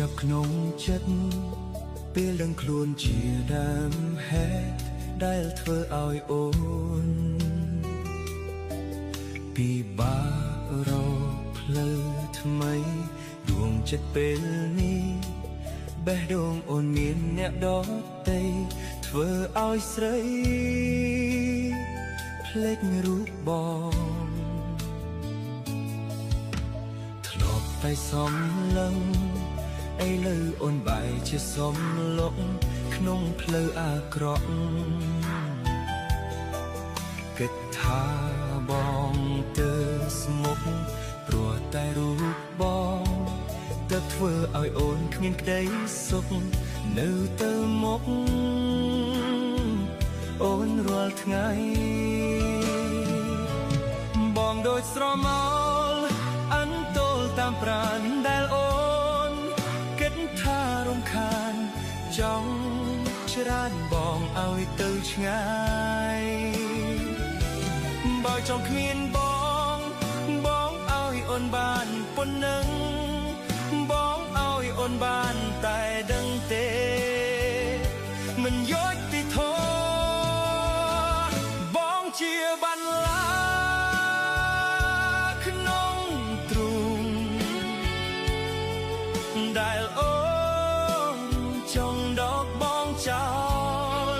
ចាប់ក្នុងចិត្តពេលដឹងខ្លួនជាដើមហេតុដែលធ្វើឲ្យអូនពិបាករកផ្លូវថ្មីដួងចិត្តពេលនេះបេះដូងអូនមានអ្នកដទៃធ្វើឲ្យស្រីភ្លេចរូបបងធ្លាប់តែសំឡឹងឥឡូវអូនបែរជាសំឡុកក្នុងផ្លូវអាក្រក់គិតថាបងទៅស្មុគព្រោះតែរូបបងទើបធ្វើឲ្យអូនគ្មានក្តីសុខនៅទៅមុខអូនរាល់ថ្ងៃបងដូចស្រមោលអន្ទោលតាមប្រាណដែលអូនគិតថារំខានចង់ច្រានបងឲ្យទៅឆ្ងាយបើចង់គ្មានបងឲ្យអូនបានប៉ុណ្ណឹងបងឲ្យអូនបានតែដឹងទេមិនយកទីធោបងជាបានឡាក្នុងទ្រូងដែលអូនចង់ដកបងចោល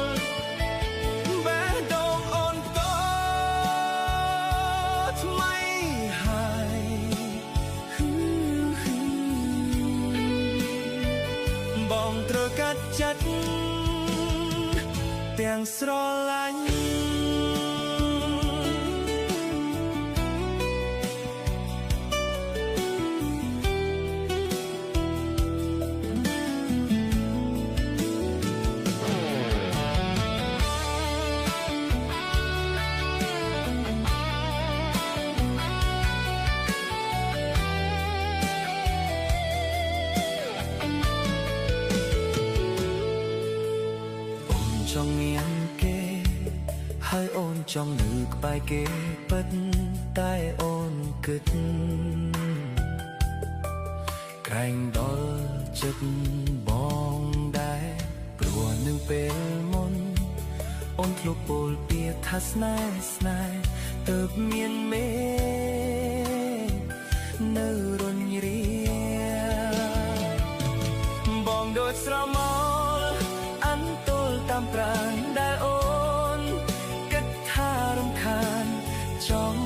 បេះដូងអូនតថ្មីហើយបងត្រូវកាត់ចិត្តទាំងស្រឡាញ់ចង់មានគេហើយអូនចង់នៅក្បែរគេពិតតែអូនគិតក្រែងដល់ចិត្តបងដែរព្រោះនឹងពេលមុនអូនធ្លាប់ពោលពាក្យថាស្នេហ៍ទើបមានមេនៅរញរាបងដូចស្រមោលអន្ទោលតាមប្រាណដែលអូនគិតថារំខានចង់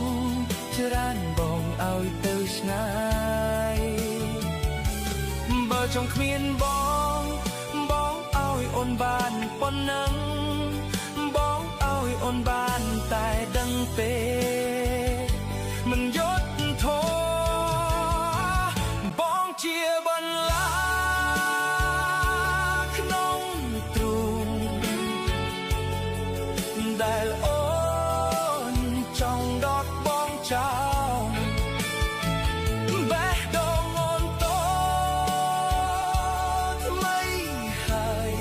ច្រានបងឲ្យទៅឆ្ងាយបើចង់គ្មានបងឲ្យអូនបានប៉ុណ្ណឹងបងឲ្យអូនបានតែដឹងទេមិនយុទ្ធធម៌បងជាបន្លាដែលអូនចង់ដកបងចោលបេះដូងអូនតថ្មីហើយ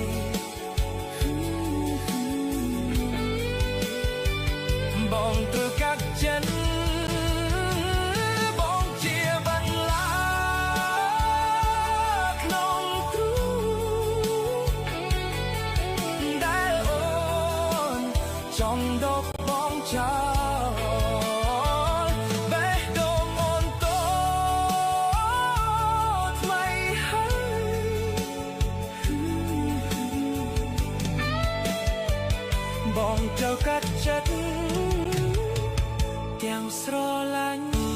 បងត្រូវកាត់ចិត្តបងជាបន្លាក្នុងទ្រូងដែលអូនចង់ដកបងចោលបេះដូងអូនតថ្មីហើយបងត្រូវកាត់ចិត្តទាំងស្រឡាញ់